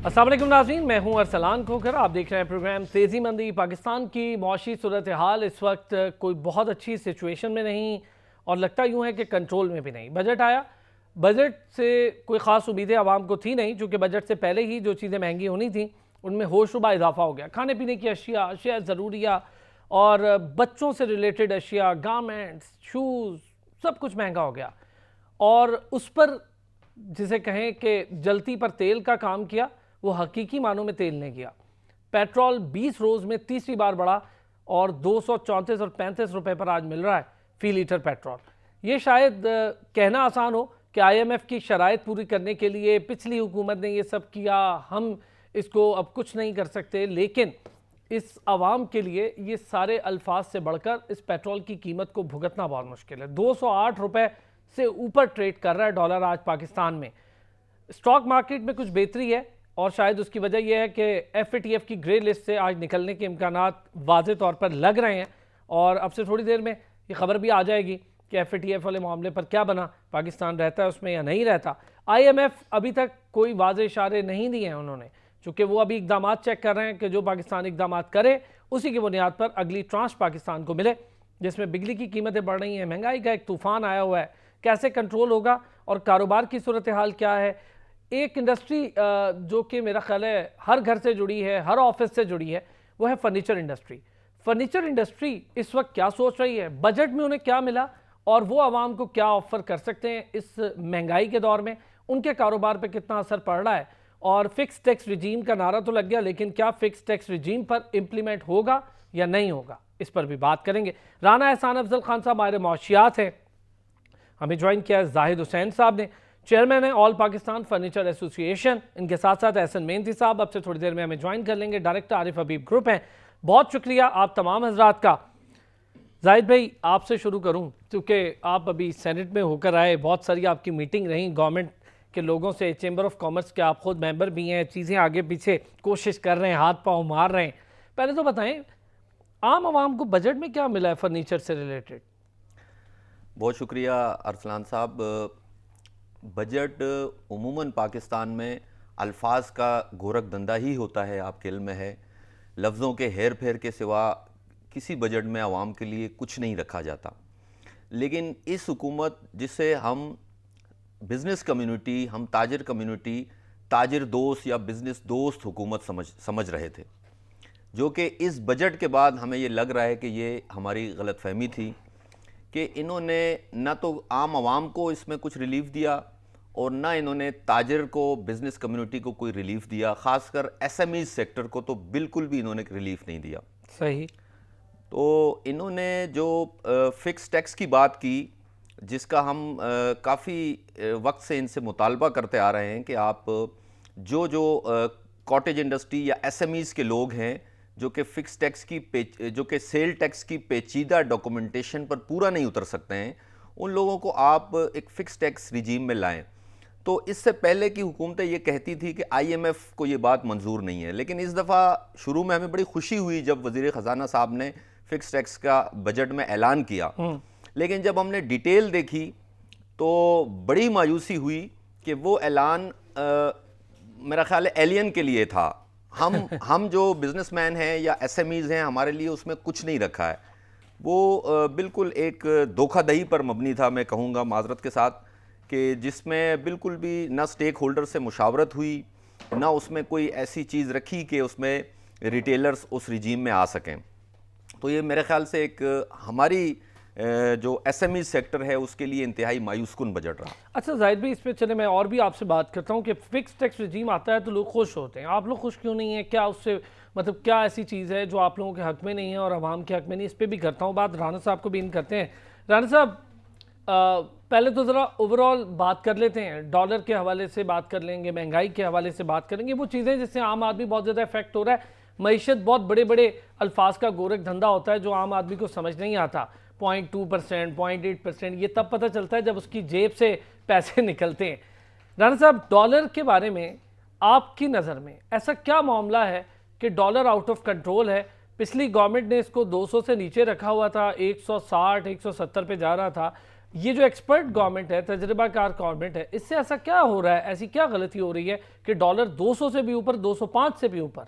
अस्सलाम वालेकुम नाज़रीन, मैं हूं अरसलान खोखर। आप देख रहे हैं प्रोग्राम तेज़ी मंदी। पाकिस्तान की मौशी सूरत हाल इस वक्त कोई बहुत अच्छी सिचुएशन में नहीं और लगता यूं है कि कंट्रोल में भी नहीं। बजट आया, बजट से कोई ख़ास उम्मीदें आवाम को थी नहीं, चूँकि बजट से पहले ही जो चीज़ें महंगी होनी थी उनमें होशरुबा इजाफा हो गया। खाने पीने की अशिया, अशिया ज़रूरिया और बच्चों से रिलेटेड अशिया, गारमेंट्स, शूज़, सब कुछ महंगा हो गया। और उस पर जिसे कहें कि जलती पर तेल का काम किया, वो हकीकी मानों में तेल ने किया। पेट्रोल 20 रोज़ में तीसरी बार बढ़ा और 234 और 35 रुपए पर आज मिल रहा है फ़ी लीटर पेट्रोल। ये शायद कहना आसान हो कि IMF की शराइत पूरी करने के लिए पिछली हुकूमत ने ये सब किया, हम इसको अब कुछ नहीं कर सकते, लेकिन इस आवाम के लिए ये सारे अल्फाज से बढ़कर इस पेट्रोल की कीमत को भुगतना बहुत मुश्किल है। 208 रुपए से ऊपर ट्रेड कर रहा है डॉलर आज पाकिस्तान में। स्टॉक मार्केट में कुछ बेहतरी है और शायद उसकी वजह यह है कि FATF की ग्रे लिस्ट से आज निकलने के इम्कानात वाज़े तौर पर लग रहे हैं और अब से थोड़ी देर में ये खबर भी आ जाएगी कि FATF वाले मामले पर क्या बना, पाकिस्तान रहता है उसमें या नहीं रहता। IMF अभी तक कोई वाज़े इशारे नहीं दिए हैं उन्होंने, चूँकि वो अभी इकदाम चेक कर रहे हैं कि जो पाकिस्तान इकदाम करे उसी की बुनियाद पर अगली ट्रांश पाकिस्तान को मिले, जिसमें बिजली की कीमतें बढ़ रही हैं, महंगाई का एक तूफ़ान आया हुआ है, कैसे कंट्रोल होगा और कारोबार की सूरत हाल क्या है। एक इंडस्ट्री जो कि मेरा ख्याल है हर घर से जुड़ी है, हर ऑफिस से जुड़ी है, वो है फर्नीचर इंडस्ट्री। फर्नीचर इंडस्ट्री इस वक्त क्या सोच रही है, बजट में उन्हें क्या मिला और वो आवाम को क्या ऑफर कर सकते हैं इस महंगाई के दौर में, उनके कारोबार पे कितना असर पड़ रहा है। और फिक्स टैक्स रिजीम का नारा तो लग गया, लेकिन क्या फिक्स टैक्स रिजीम पर इम्प्लीमेंट होगा या नहीं होगा, इस पर भी बात करेंगे। राना एहसान अफजल खान साहब हमारे मौशियात हैं, हमें ज्वाइन किया जाहिद हुसैन साहब ने, चेयरमैन है ऑल पाकिस्तान फर्नीचर एसोसिएशन। इनके साथ साथ एहसन मेहंदी साहब अब से थोड़ी देर में हमें ज्वाइन कर लेंगे, डायरेक्टर आरिफ हबीब ग्रुप हैं। बहुत शुक्रिया आप तमाम हजरात का। जाहिद भाई आपसे शुरू करूं क्योंकि आप अभी सेनेट में होकर आए, बहुत सारी आपकी मीटिंग रही गवर्नमेंट के लोगों से, चैम्बर ऑफ कॉमर्स के आप खुद मेंबर भी हैं, चीज़ें आगे पीछे कोशिश कर रहे हैं, हाथ पाँव मार रहे हैं। पहले तो बताएं आम आवाम को बजट में क्या मिला है फर्नीचर से रिलेटेड? बहुत शुक्रिया अरसलान साहब। बजट उमूमन पाकिस्तान में अल्फाज का गोरख धंधा ही होता है, आपके इल्म में है। लफ्ज़ों के हेर फेर के सिवा किसी बजट में आवाम के लिए कुछ नहीं रखा जाता। लेकिन इस हुकूमत जिसे हम बिज़नेस कम्युनिटी, हम ताजिर कम्युनिटी, ताजिर दोस्त या बिज़नेस दोस्त हुकूमत समझ रहे थे, जो कि इस बजट के बाद हमें ये लग रहा है कि ये हमारी गलतफहमी थी कि इन्होंने ना तो आम आवाम को इसमें कुछ रिलीफ दिया और ना इन्होंने ताजिर को, बिज़नेस कम्युनिटी को कोई रिलीफ दिया। ख़ासकर SME सेक्टर को तो बिल्कुल भी इन्होंने रिलीफ नहीं दिया। सही। तो इन्होंने जो फ़िक्स टैक्स की बात की, जिसका हम काफ़ी वक्त से इनसे मुतालबा करते आ रहे हैं कि आप जो कॉटेज इंडस्ट्री या SMEs के लोग हैं जो कि फ़िक्स टैक्स की जो कि सेल टैक्स की पेचीदा डॉक्यूमेंटेशन पर पूरा नहीं उतर सकते हैं, उन लोगों को आप एक फ़िक्स टैक्स रिजीम में लाएं। तो इससे पहले की हुकूमतें ये कहती थी कि IMF को ये बात मंजूर नहीं है, लेकिन इस दफ़ा शुरू में हमें बड़ी खुशी हुई जब वज़ीर ख़जाना साहब ने फ़िक्स टैक्स का बजट में ऐलान किया। लेकिन जब हमने डिटेल देखी तो बड़ी मायूसी हुई कि वो ऐलान मेरा ख्याल है एलियन के लिए था। हम जो बिजनेसमैन हैं या SMEs हैं, हमारे लिए उसमें कुछ नहीं रखा है। वो बिल्कुल एक धोखाधड़ी पर मबनी था, मैं कहूँगा माजरत के साथ, कि जिसमें बिल्कुल भी ना स्टेक होल्डर से मुशावरत हुई, ना उसमें कोई ऐसी चीज़ रखी कि उसमें रिटेलर्स उस रिजीम में आ सकें। तो ये मेरे ख्याल से एक हमारी जो SME सेक्टर है उसके लिए इंतहाई मायूस कुन बजट रहा। अच्छा जाहिद भाई, इस पे चले मैं और भी आपसे बात करता हूँ कि फिक्स टैक्स रिजीम आता है तो लोग खुश होते हैं, आप लोग खुश क्यों नहीं है? क्या उससे मतलब क्या ऐसी चीज़ है जो आप लोगों के हक में नहीं है और आवाम के हक में नहीं? इस पर भी करता हूँ बात, राना साहब को भी इन करते हैं। राना साहब पहले तो ज़रा ओवरऑल बात कर लेते हैं, डॉलर के हवाले से बात कर लेंगे, महंगाई के हवाले से बात करेंगे, वो चीज़ें जिससे आम आदमी बहुत ज़्यादा इफेक्ट हो रहा है। मईशत बहुत बड़े बड़े अल्फाज का गोरख धंधा होता है जो आम आदमी को समझ नहीं आता। 0.2%, 0.8% ये तब पता चलता है जब उसकी जेब से पैसे निकलते हैं। राना साहब, डॉलर के बारे में आपकी नज़र में ऐसा क्या मामला है कि डॉलर आउट ऑफ कंट्रोल है? पिछली गवर्नमेंट ने इसको 200 से नीचे रखा हुआ था, 160, 170 पे जा रहा था। ये जो एक्सपर्ट गवर्नमेंट है, तजर्बाकार गवर्नमेंट है, इससे ऐसा क्या हो रहा है, ऐसी क्या गलती हो रही है कि डॉलर 200 से भी ऊपर, 205 से भी ऊपर?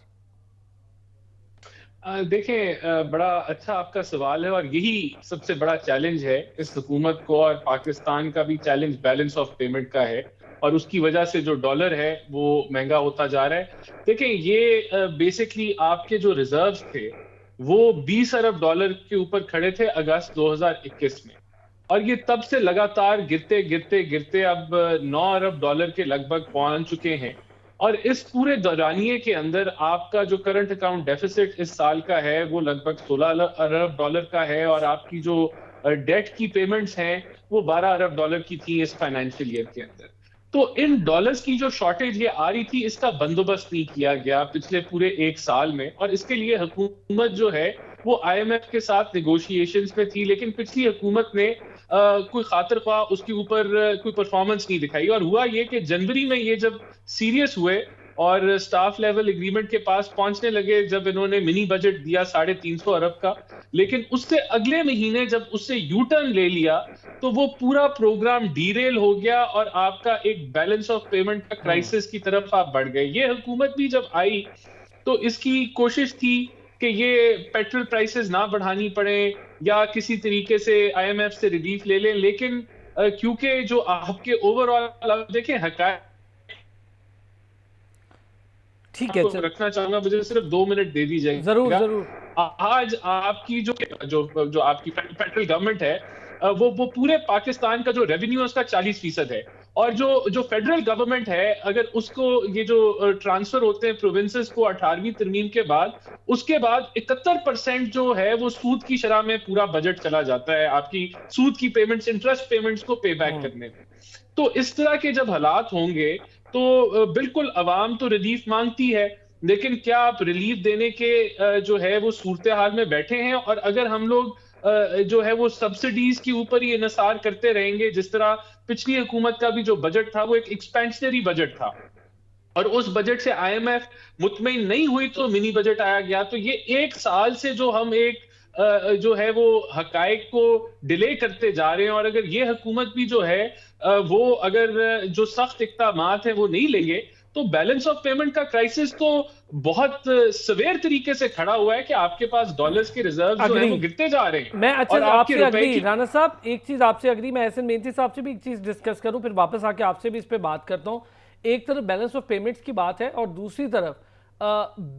देखें, बड़ा अच्छा आपका सवाल है और यही सबसे बड़ा चैलेंज है इस हुकूमत को, और पाकिस्तान का भी चैलेंज बैलेंस ऑफ पेमेंट का है, और उसकी वजह से जो डॉलर है वो महंगा होता जा रहा है। देखें, ये बेसिकली आपके जो रिजर्व्स थे वो 20 अरब डॉलर के ऊपर खड़े थे अगस्त 2021 में, और ये तब से लगातार गिरते गिरते गिरते अब 9 अरब डॉलर के लगभग पहुंच चुके हैं। और इस पूरे दौरानिए के अंदर आपका जो करंट अकाउंट डेफिसिट इस साल का है वो लगभग 16 अरब डॉलर का है, और आपकी जो डेट की पेमेंट्स हैं वो 12 अरब डॉलर की थी इस फाइनेंशियल ईयर के अंदर। तो इन डॉलर्स की जो शॉर्टेज ये आ रही थी, इसका बंदोबस्त नहीं किया गया पिछले पूरे एक साल में, और इसके लिए हुकूमत जो है वो आईएमएफ के साथ निगोशिएशंस में थी, लेकिन पिछली हुकूमत ने कोई खातिर ख्वाह उसके ऊपर कोई परफॉर्मेंस नहीं दिखाई। और हुआ ये कि जनवरी में ये जब सीरियस हुए और स्टाफ लेवल एग्रीमेंट के पास पहुंचने लगे, जब इन्होंने मिनी बजट दिया 350 अरब का, लेकिन उससे अगले महीने जब उससे यू टर्न ले लिया तो वो पूरा प्रोग्राम डीरेल हो गया और आपका एक बैलेंस ऑफ पेमेंट का क्राइसिस की तरफ आप बढ़ गए। ये हुकूमत भी जब आई तो इसकी कोशिश थी कि ये पेट्रोल प्राइसेस ना बढ़ानी पड़े या किसी तरीके से आईएमएफ से रिलीफ ले लें, लेकिन क्योंकि जो आपके ओवरऑल देखें हकायत ठीक है, आपको रखना चाहूंगा, मुझे सिर्फ 2 मिनट दे दीजिएगा। जरूर जरूर। आज आपकी जो आपकी फेडरल गवर्नमेंट है, वो पूरे पाकिस्तान का जो रेवेन्यू है उसका 40% है, और जो फेडरल गवर्नमेंट है अगर उसको ये जो ट्रांसफर होते हैं प्रोविंसेस को 18वीं तरमीम के बाद, उसके बाद 71% जो है वो सूद की शरह में पूरा बजट चला जाता है आपकी सूद की पेमेंट्स, इंटरेस्ट पेमेंट्स को पे बैक करने में। तो इस तरह के जब हालात होंगे तो बिल्कुल अवाम तो रिलीफ मांगती है, लेकिन क्या आप रिलीफ देने के जो है वो सूरत हाल में बैठे हैं? और अगर हम लोग जो है वो सब्सिडीज के ऊपर ही इन्हिसार करते रहेंगे, जिस तरह पिछली हुकूमत का भी जो बजट था वो एक एक्सपेंशनरी बजट था, और उस बजट से आईएमएफ मुतमईन नहीं हुई तो मिनी बजट आया गया। तो ये एक साल से जो हम एक जो है वो हकायक को डिले करते जा रहे हैं, और अगर ये हुकूमत भी जो है वो अगर जो सख्त इक़दामात है वो नहीं लेंगे तो बैलेंस ऑफ पेमेंट का क्राइसिस तो बहुत सवेर तरीके से खड़ा हुआ है कि आपके पास डॉलर्स के रिजर्व जो है वो गिरते जा रहे हैं। मैं अच्छा और आपके आपसे रुपए अग्री, की राना साहब एक चीज आपसे अग्री, मैं एहसन मेहंती साहब से भी एक चीज डिस्कस करूं, फिर वापस आके आपसे भी इस पे बात करता हूं। एक तरफ बैलेंस ऑफ पेमेंट्स की बात है और दूसरी तरफ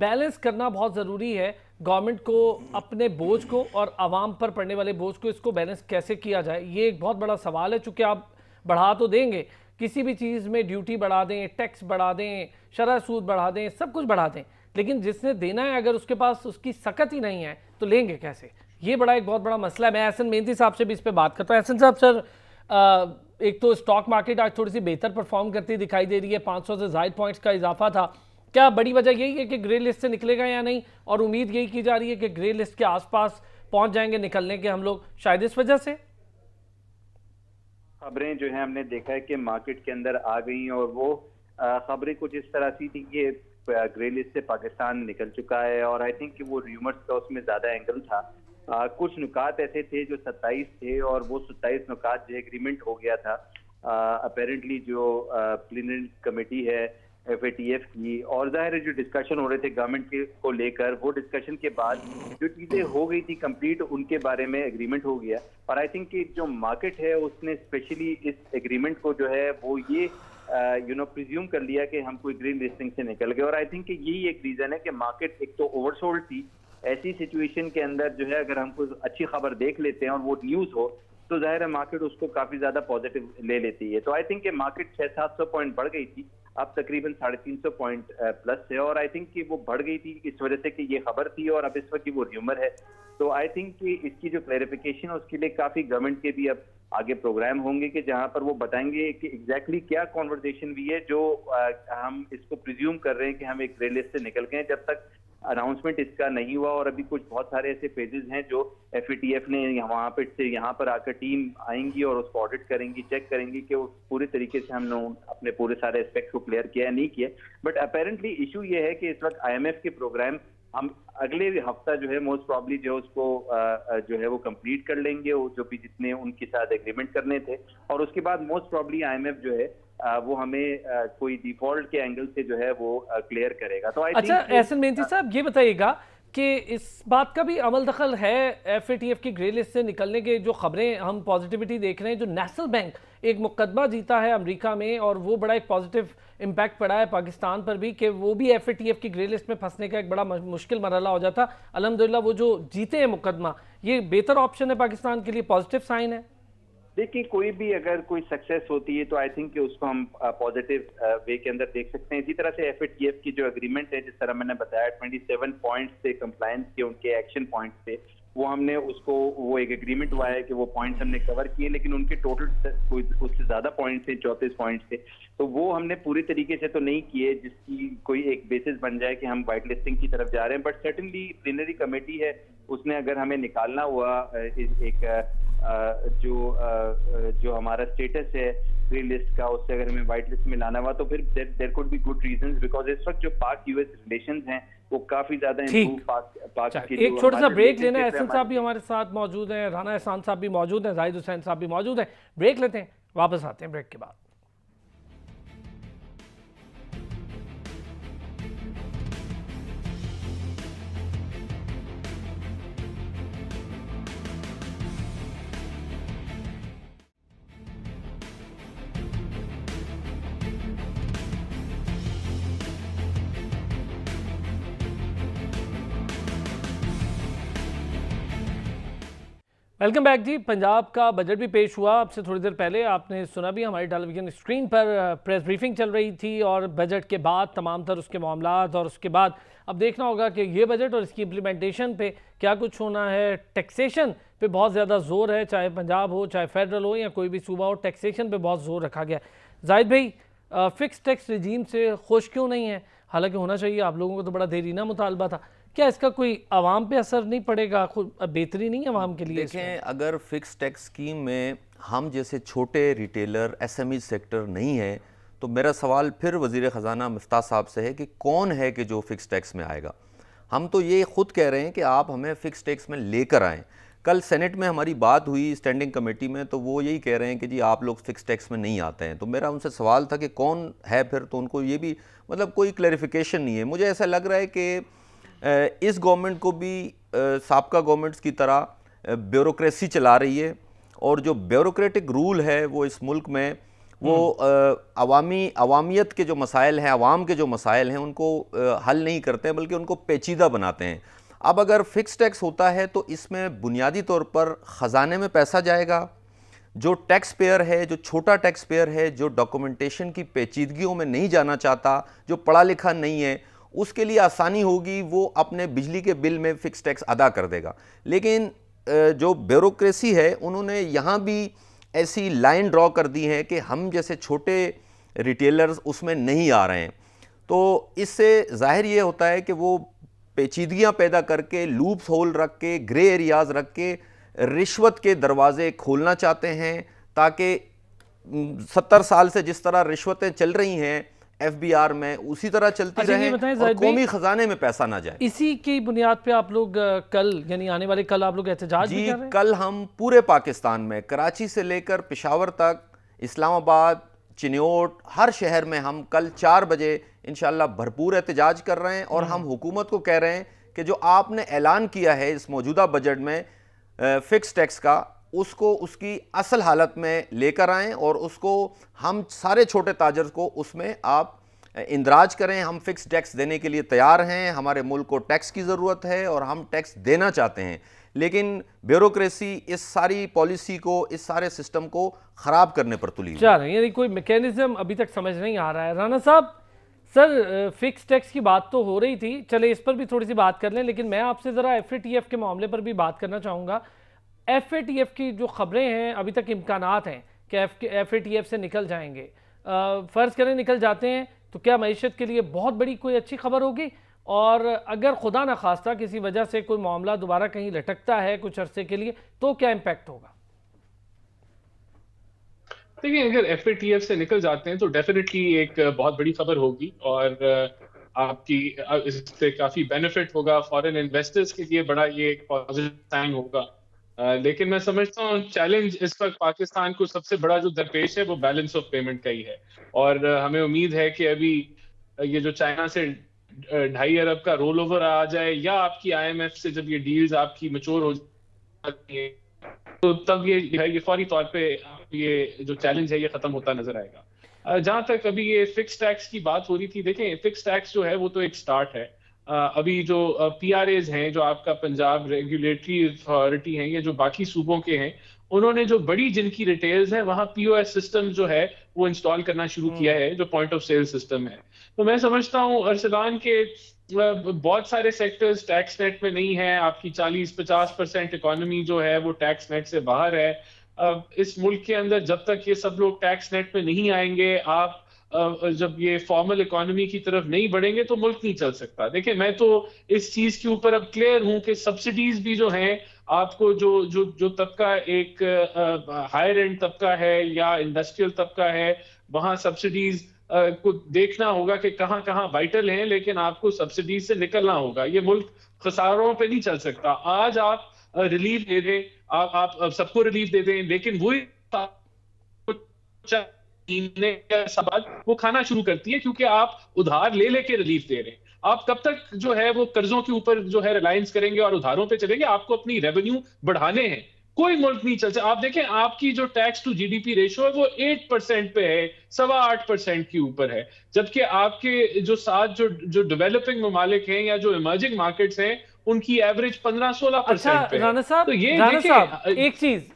बैलेंस करना बहुत ज़रूरी है। गवर्नमेंट को अपने बोझ को और आवाम पर पड़ने वाले बोझ को, इसको बैलेंस कैसे किया जाए, ये एक बहुत बड़ा सवाल है। चूँकि आप बढ़ा तो देंगे, किसी भी चीज़ में ड्यूटी बढ़ा दें, टैक्स बढ़ा दें, शरह सूद बढ़ा दें, सब कुछ बढ़ा दें, लेकिन जिसने देना है अगर उसके पास उसकी सकत ही नहीं है तो लेंगे कैसे? ये बड़ा एक बहुत बड़ा मसला है। मैं एहसन मेहंती साहब से भी इस पर बात करता हूँ। एहसन साहब सर, एक तो स्टॉक मार्केट आज थोड़ी सी बेहतर परफॉर्म करती दिखाई दे रही है, 500 से ज़ायद पॉइंट्स का इजाफा था। क्या बड़ी वजह यही है कि ग्रे लिस्ट से निकलेगा या नहीं, और उम्मीद यही की जा रही है कि ग्रे लिस्ट के आसपास पहुंच जाएंगे निकलने के हम लोग, शायद इस वजह से? खबरें जो है हमने देखा है कि मार्केट के अंदर आ गई, और वो खबरें कुछ इस तरह सी थी कि ग्रे लिस्ट से पाकिस्तान निकल चुका है, और आई थिंक कि वो र्यूमर्स का उसमें ज्यादा एंगल था। कुछ नुकात ऐसे थे जो 27 थे, और वो 27 नुकात जो एग्रीमेंट हो गया था अपेरेंटली जो प्लीनरी कमेटी है FATF की, और जाहिर है जो डिस्कशन हो रहे थे गवर्नमेंट के को लेकर, वो डिस्कशन के बाद जो चीजें हो गई थी कंप्लीट, उनके बारे में एग्रीमेंट हो गया। और आई थिंक कि जो मार्केट है उसने स्पेशली इस एग्रीमेंट को जो है वो ये प्रिज्यूम कर लिया कि हम कोई ग्रीन लिस्टिंग से निकल गए, और आई थिंक कि यही एक रीजन है कि मार्केट एक तो ओवरसोल्ड थी। ऐसी सिचुएशन के अंदर जो है अगर हम कोई अच्छी खबर देख लेते हैं और वो न्यूज हो तो जाहिर है मार्केट उसको काफी ज्यादा पॉजिटिव ले लेती है। तो आई थिंक कि मार्केट 600-700 पॉइंट बढ़ गई थी, अब तकरीबन 350 पॉइंट प्लस है, और आई थिंक कि वो बढ़ गई थी इस वजह से कि ये खबर थी और अब इस वक्त वो र्यूमर है। तो आई थिंक कि इसकी जो क्लैरिफिकेशन है उसके लिए काफी गवर्नमेंट के भी अब आगे प्रोग्राम होंगे कि जहां पर वो बताएंगे कि एग्जैक्टली क्या कॉन्वर्सेशन हुई है, जो हम इसको प्रिज्यूम कर रहे हैं कि हम एक ग्रे लिस्ट से निकल गए। जब तक अनाउंसमेंट इसका नहीं हुआ, और अभी कुछ बहुत सारे ऐसे पेजेस हैं जो FATF ने वहां पे से यहाँ पर आकर टीम आएंगी और उसको ऑडिट करेंगी, चेक करेंगी कि वो पूरे तरीके से हमने अपने पूरे सारे एस्पेक्ट्स को क्लियर किया है नहीं किया। बट अपेरेंटली इशू ये है कि इस वक्त IMF के प्रोग्राम हम अगले हफ्ता जो है मोस्ट प्रॉब्ली जो है उसको जो है वो कंप्लीट कर लेंगे, वो जो भी जितने उनके साथ एग्रीमेंट करने थे, और उसके बाद मोस्ट प्रॉब्ली आईएमएफ जो है वो हमें कोई डिफॉल्ट के एंगल से जो है वो क्लियर करेगा। तो आई अच्छा, थिंक एहसन मेहंदी साहब ये बताइएगा कि इस बात का भी अमल दखल है एफएटीएफ की ग्रे लिस्ट से निकलने के जो खबरें हम पॉजिटिविटी देख रहे हैं, जो नेशनल बैंक एक मुकदमा जीता है अमेरिका में और वो बड़ा एक पॉजिटिव इम्पैक्ट पड़ा है पाकिस्तान पर भी कि वो भी एफएटीएफ की ग्रे लिस्ट में फंसने का एक बड़ा मुश्किल मरहला हो जाता। अल्हम्दुलिल्लाह वो जो जीते हैं मुकदमा, ये बेहतर ऑप्शन है पाकिस्तान के लिए, पॉजिटिव साइन है। देखिए, कोई भी अगर कोई सक्सेस होती है तो आई थिंक कि उसको हम पॉजिटिव वे के अंदर देख सकते हैं। इसी तरह से एफएटीएफ की जो एग्रीमेंट है, जिस तरह मैंने बताया 27 पॉइंट्स से कंप्लायंस के उनके एक्शन पॉइंट्स थे, वो हमने उसको वो एक एग्रीमेंट हुआ है कि वो पॉइंट्स हमने कवर किए, लेकिन उनके टोटल कोई उससे ज्यादा पॉइंट्स थे, 34 पॉइंट्स थे, तो वो हमने पूरी तरीके से तो नहीं किए जिसकी कोई एक बेसिस बन जाए कि हम वाइट लिस्टिंग की तरफ जा रहे हैं। बट सर्टेनली प्लीनरी कमेटी है, उसने अगर हमें निकालना हुआ एक जो हमारा स्टेटस है ग्रे लिस्ट का, उससे अगर हमें व्हाइट लिस्ट में लाना हुआ तो फिर there could be good reasons, because इस वक्त जो पाक यूएस रिलेशंस हैं वो काफी ज्यादा इम्प्रूव पाक के एक छोटा सा ब्रेक लेना है। एहसन साहब भी हमारे साथ मौजूद हैं, राना एहसान साहब भी मौजूद हैं, जाहिद हुसैन साहब भी मौजूद हैं। ब्रेक लेते हैं, वापस आते हैं ब्रेक के बाद। वेलकम बैक जी। पंजाब का बजट भी पेश हुआ आपसे थोड़ी देर पहले, आपने सुना भी, हमारी टेलीविजन स्क्रीन पर प्रेस ब्रीफिंग चल रही थी और बजट के बाद तमाम तर उसके मामलात, और उसके बाद अब देखना होगा कि ये बजट और इसकी इम्प्लीमेंटेशन पे क्या कुछ होना है। टैक्सेशन पे बहुत ज़्यादा जोर है, चाहे पंजाब हो, चाहे फेडरल हो या कोई भी सूबा हो, टैक्सेशन पे बहुत जोर रखा गया। जाहिद भाई, फिक्स टैक्स रिजीम से खुश क्यों नहीं है? हालांकि होना चाहिए, आप लोगों को तो बड़ा देरीना मुतालबा था। क्या इसका कोई आवाम पे असर नहीं पड़ेगा? खुद बेहतरी नहीं है आवाम के लिए? देखें, अगर फिक्स टैक्स स्कीम में हम जैसे छोटे रिटेलर एसएमई सेक्टर नहीं है, तो मेरा सवाल फिर वज़ीर ख़जाना मिफ्ताह साहब से है कि कौन है कि जो फिक्स टैक्स में आएगा। हम तो ये खुद कह रहे हैं कि आप हमें फिक्स टैक्स में लेकर आएँ। कल सेनेट में हमारी बात हुई स्टैंडिंग कमेटी में, तो वो यही कह रहे हैं कि जी आप लोग फिक्स टैक्स में नहीं आते हैं। तो मेरा उनसे सवाल था कि कौन है फिर, तो उनको ये भी मतलब कोई क्लैरिफिकेशन नहीं है। मुझे ऐसा लग रहा है कि इस गवर्नमेंट को भी साबका गवर्नमेंट्स की तरह ब्यूरोक्रेसी चला रही है, और जो ब्यूरोक्रेटिक रूल है वो इस मुल्क में वो अवामियत के जो मसाइल हैं, अवाम के जो मसाइल हैं, उनको हल नहीं करते हैं, बल्कि उनको पेचीदा बनाते हैं। अब अगर फिक्स टैक्स होता है तो इसमें बुनियादी तौर पर ख़जाने में पैसा जाएगा। जो टैक्स पेयर है, जो छोटा टैक्स पेयर है, जो डॉक्यूमेंटेशन की पेचीदगियों में नहीं जाना चाहता, जो पढ़ा लिखा नहीं है, उसके लिए आसानी होगी, वो अपने बिजली के बिल में फ़िक्स टैक्स अदा कर देगा। लेकिन जो ब्यूरोक्रेसी है, उन्होंने यहाँ भी ऐसी लाइन ड्रॉ कर दी है कि हम जैसे छोटे रिटेलर्स उसमें नहीं आ रहे हैं। तो इससे ज़ाहिर ये होता है कि वो पेचीदगियाँ पैदा करके, लूप्स होल रख के, ग्रे एरियाज़ रख के रिश्वत के दरवाजे खोलना चाहते हैं, ताकि 70 साल से जिस तरह रिश्वतें चल रही हैं एफबीआर में, उसी तरह चलती रहे और कौमी खजाने में पैसा ना जाए। इसी की बुनियाद पे आप लोग कल, यानी आने वाले कल, आप लोग एहतजाज भी कर रहे हैं? कल हम पूरे पाकिस्तान में, कराची से लेकर पेशावर तक, इस्लामाबाद, चिन्योट, हर शहर में हम कल 4 बजे इंशाल्लाह भरपूर एहतजाज कर रहे हैं। और हम हुकूमत को कह रहे हैं कि जो आपने ऐलान किया है इस मौजूदा बजट में फिक्स टैक्स का, उसको उसकी असल हालत में लेकर आएं और उसको हम सारे छोटे ताजर को उसमें आप इंदराज करें। हम फिक्स टैक्स देने के लिए तैयार हैं, हमारे मुल्क को टैक्स की ज़रूरत है और हम टैक्स देना चाहते हैं, लेकिन ब्यूरोक्रेसी इस सारी पॉलिसी को, इस सारे सिस्टम को ख़राब करने पर तुली है। यानी कोई मैकेनिज्म अभी तक समझ नहीं आ रहा है। राना साहब, सर फिक्स टैक्स की बात तो हो रही थी, चले इस पर भी थोड़ी सी बात कर लें, लेकिन मैं आपसे ज़रा एफएटीएफ के मामले पर भी बात करना चाहूँगा। एफएटीएफ की जो खबरें हैं, अभी तक इम्कानात हैं कि एफएटीएफ से निकल जाएंगे। फ़र्ज़ करें निकल जाते हैं तो क्या मईशत के लिए बहुत बड़ी कोई अच्छी खबर होगी? और अगर खुदा न खास्ता किसी वजह से कोई मामला दोबारा कहीं लटकता है कुछ अरसे के लिए, तो क्या इम्पैक्ट होगा? देखिए, अगर एफएटीएफ से निकल जाते हैं तो डेफिनेटली एक बहुत बड़ी खबर होगी, और आपकी इससे काफी बेनिफिट होगा, फॉरेन इन्वेस्टर्स के लिए बड़ा ये एक पॉजिटिव साइन होगा। लेकिन मैं समझता हूँ चैलेंज इस वक्त पाकिस्तान को सबसे बड़ा जो दरपेश है वो बैलेंस ऑफ पेमेंट का ही है। और हमें उम्मीद है कि अभी ये जो चाइना से 2.5 अरब का रोल ओवर आ जाए, या आपकी IMF से जब ये डील्स आपकी मैच्योर हो जाती है, तो तब ये फौरी तौर पे ये जो चैलेंज है ये खत्म होता नजर आएगा। जहां तक अभी ये फिक्स टैक्स की बात हो रही थी, देखें फिक्स टैक्स जो है वो तो एक स्टार्ट है। अभी जो PRAs हैं, जो आपका पंजाब रेगुलेटरी अथॉरिटी है, ये जो बाकी सूबों के हैं, उन्होंने जो बड़ी जिनकी रिटेल्स है वहां POS सिस्टम जो है वो इंस्टॉल करना शुरू किया है, जो पॉइंट ऑफ सेल सिस्टम है। तो मैं समझता हूँ अरसलान के बहुत सारे सेक्टर्स टैक्स नेट में नहीं है। आपकी 40-50% इकोनॉमी जो है वो टैक्स नेट से बाहर है। अब इस मुल्क के अंदर जब तक ये सब लोग टैक्स नेट में नहीं आएंगे, आप जब ये फॉर्मल इकोनॉमी की तरफ नहीं बढ़ेंगे तो मुल्क नहीं चल सकता। देखिए मैं तो इस चीज के ऊपर अब क्लियर हूं कि सब्सिडीज भी जो हैं, आपको जो जो जो तबका एक हायर एंड तबका है या इंडस्ट्रियल तबका है, वहां सब्सिडीज को देखना होगा कि कहाँ कहाँ वाइटल हैं, लेकिन आपको सब्सिडीज से निकलना होगा। ये मुल्क खसारों पे नहीं चल सकता। आज आप रिलीफ दे दें, आप सबको रिलीफ दे दें, लेकिन वही वो खाना शुरू करती है, क्योंकि आप उधार ले लेके रिलीफ दे रहे हैं। आप कब तक जो है वो कर्जों के ऊपर जो है रिलायंस करेंगे और उधारों पे चलेंगे? आपको अपनी रेवेन्यू बढ़ाने हैं, कोई मुल्क नहीं चल सकता। आप देखें आपकी जो टैक्स टू GDP रेशो है वो 8% पे है, 8.25% के ऊपर है, जबकि आपके जो साथ जो डेवलपिंग ममालिक हैं या जो इमर्जिंग मार्केट्स हैं उनकी एवरेज 15-16% पे है। राणा साहब, तो ये राणा साहब देखिए एक चीज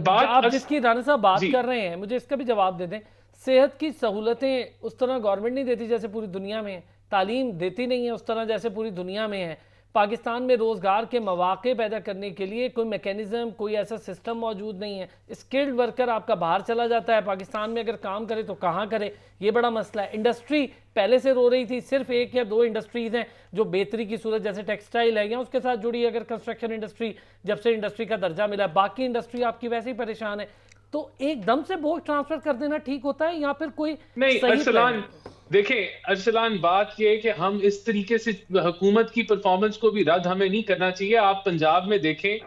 आप जिसकी राणा साहब बात कर रहे हैं, मुझे इसका भी जवाब दे दें। सेहत की सहूलतें उस तरह गवर्नमेंट नहीं देती जैसे पूरी दुनिया में है, तालीम देती नहीं है उस तरह जैसे पूरी दुनिया में है। पाकिस्तान में रोज़गार के मौके पैदा करने के लिए कोई मैकेनिज्म, कोई ऐसा सिस्टम मौजूद नहीं है। स्किल्ड वर्कर आपका बाहर चला जाता है, पाकिस्तान में अगर काम करे तो कहाँ करे, ये बड़ा मसला है। इंडस्ट्री पहले से रो रही थी, सिर्फ 1 या 2 इंडस्ट्रीज़ हैं जो बेहतरी की सूरत, जैसे टेक्सटाइल है या उसके साथ जुड़ी अगर कंस्ट्रक्शन इंडस्ट्री, जब से इंडस्ट्री का दर्जा मिला, बाकी इंडस्ट्री आपकी वैसे ही परेशान है। तो एकदम से बोझ ट्रांसफर कर देना ठीक होता है या फिर कोई नहीं? अरसलान देखें, अरसलान बात यह है कि हम इस तरीके से हुकूमत की परफॉर्मेंस को भी रद्द हमें नहीं करना चाहिए। आप पंजाब में देखें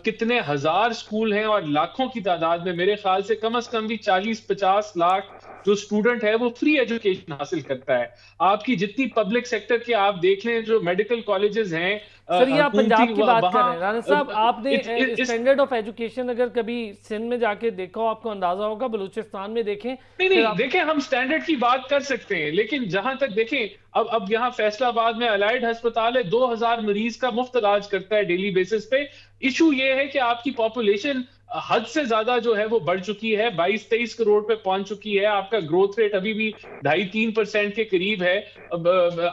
कितने हजार स्कूल हैं और लाखों की तादाद में, मेरे ख्याल से कम भी 40-50 लाख जो स्टूडेंट है वो फ्री एजुकेशन हासिल करता है। आपकी जितनी पब्लिक सेक्टर के आप देख लें, जो मेडिकल कॉलेजेस हैं, सर ये आप पंजाब की बात कर रहे हैं। राणा साहब आपने स्टैंडर्ड ऑफ एजुकेशन अगर कभी सिंध में जाके देखा हो, आपको अंदाजा होगा, बलूचिस्तान में देखें। नहीं देखें, हम स्टैंडर्ड की बात कर सकते हैं, लेकिन जहां तक देखें अब यहाँ फैसलाबाद में अलाइड अस्पताल है, 2000 मरीज का मुफ्त इलाज करता है डेली बेसिस पे। इशू ये है कि आपकी पॉपुलेशन हद से ज्यादा जो है वो बढ़ चुकी है, 22-23 करोड़ पे पहुंच चुकी है। आपका ग्रोथ रेट अभी भी 2.5-3% के करीब है।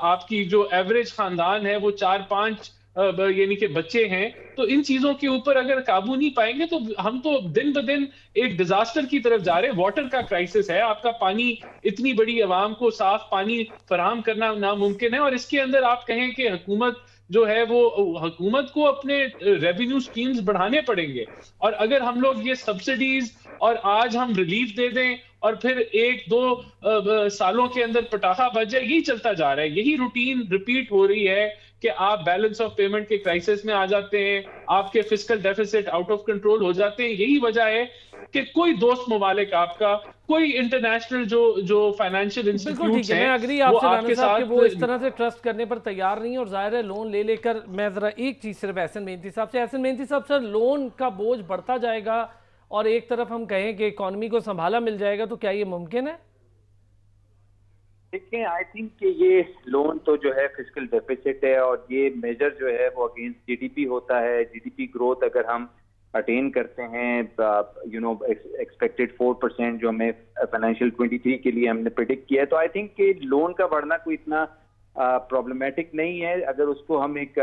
आपकी जो एवरेज खानदान है वो 4-5 यानी कि बच्चे हैं। तो इन चीजों के ऊपर अगर काबू नहीं पाएंगे तो हम तो दिन ब दिन एक डिजास्टर की तरफ जा रहे हैं। वाटर का क्राइसिस है, आपका पानी, इतनी बड़ी आवाम को साफ पानी फराहम करना नामुमकिन है। और इसके अंदर आप कहें कि हुकूमत जो है वो, हुकूमत को अपने रेवेन्यू स्कीम्स बढ़ाने पड़ेंगे। और अगर हम लोग ये सब्सिडीज और आज हम रिलीफ दे दें और फिर 1-2 सालों के अंदर पटाखा बज जाए, यही चलता जा रहा है, यही रूटीन रिपीट हो रही है कि आप बैलेंस ऑफ पेमेंट के क्राइसिस में आ जाते हैं, आपके fiscal deficit out of control हो जाते हैं। यही वजह है कि कोई दोस्त ममालिक आपका, कोई इंटरनेशनल जो फाइनेंशियल इंस्टीट्यूट्स हैं, मैं अग्री आपसे राणा साहब कि वो इस तरह से ट्रस्ट करने पर तैयार नहीं है और जाहिर है लोन ले लेकर। मैं जरा एक चीज सिर्फ एहसन मेहनती साहब से, एहसन मेहनती साहब, सर लोन का बोझ बढ़ता जाएगा और एक तरफ हम कहें कि इकोनॉमी को संभाला मिल जाएगा, तो क्या ये मुमकिन है? देखिए, आई थिंक कि ये लोन तो जो है फिस्कल डेफिसिट है और ये मेजर जो है वो अगेंस्ट GDP होता है। GDP ग्रोथ अगर हम अटेन करते हैं, एक्सपेक्टेड 4% जो हमें फाइनेंशियल 23 के लिए हमने प्रिडिक्ट किया है, तो आई थिंक कि लोन का बढ़ना कोई इतना प्रॉब्लमेटिक नहीं है। अगर उसको हम एक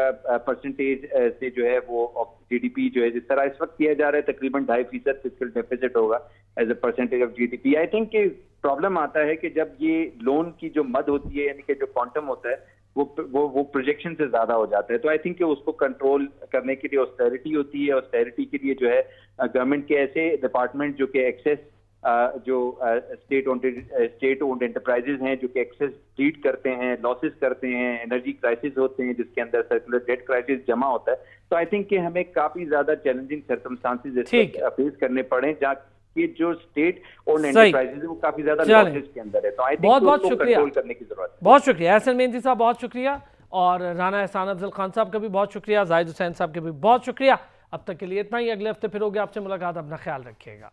परसेंटेज से जो है वो GDP जो है जिस तरह इस वक्त किया जा रहा है, तकरीबन 2.5% फिस्कल डेफिसिट होगा as a percentage of GDP। I think कि प्रॉब्लम आता है कि जब ये लोन की जो मद होती है, यानी कि जो क्वांटम होता है, वो प्रोजेक्शन से ज्यादा हो जाता है। तो आई थिंक कि उसको कंट्रोल करने के लिए ऑस्टेरिटी होती है। ऑस्टेरिटी के लिए जो है गवर्नमेंट के ऐसे डिपार्टमेंट जो कि एक्सेस जो स्टेट ओन्ड एंटरप्राइजेज हैं जो कि एक्सेस ट्रीट करते हैं, लॉसेस करते हैं, एनर्जी क्राइसिस होते हैं जिसके अंदर सर्कुलर डेट क्राइसिस जमा होता है। तो आई थिंक कि हमें काफी ज्यादा चैलेंजिंग सर्कमस्टांसेस फेस करने पड़े जहाँ कि जो स्टेट ओन्ड एंटरप्राइजेज है वो काफी ज्यादा लॉसेस के अंदर है। तो आई थिंक बहुत शुक्रिया, कंट्रोल करने की जरूरत है। बहुत शुक्रिया एहसन मेहंदी साहब, बहुत शुक्रिया, और राना एहसान अफजल खान साहब का भी बहुत शुक्रिया, जाहिद हुसैन साहब का भी बहुत शुक्रिया। अब तक के लिए इतना ही, अगले हफ्ते फिर होगी आपसे मुलाकात, अपना ख्याल रखिएगा।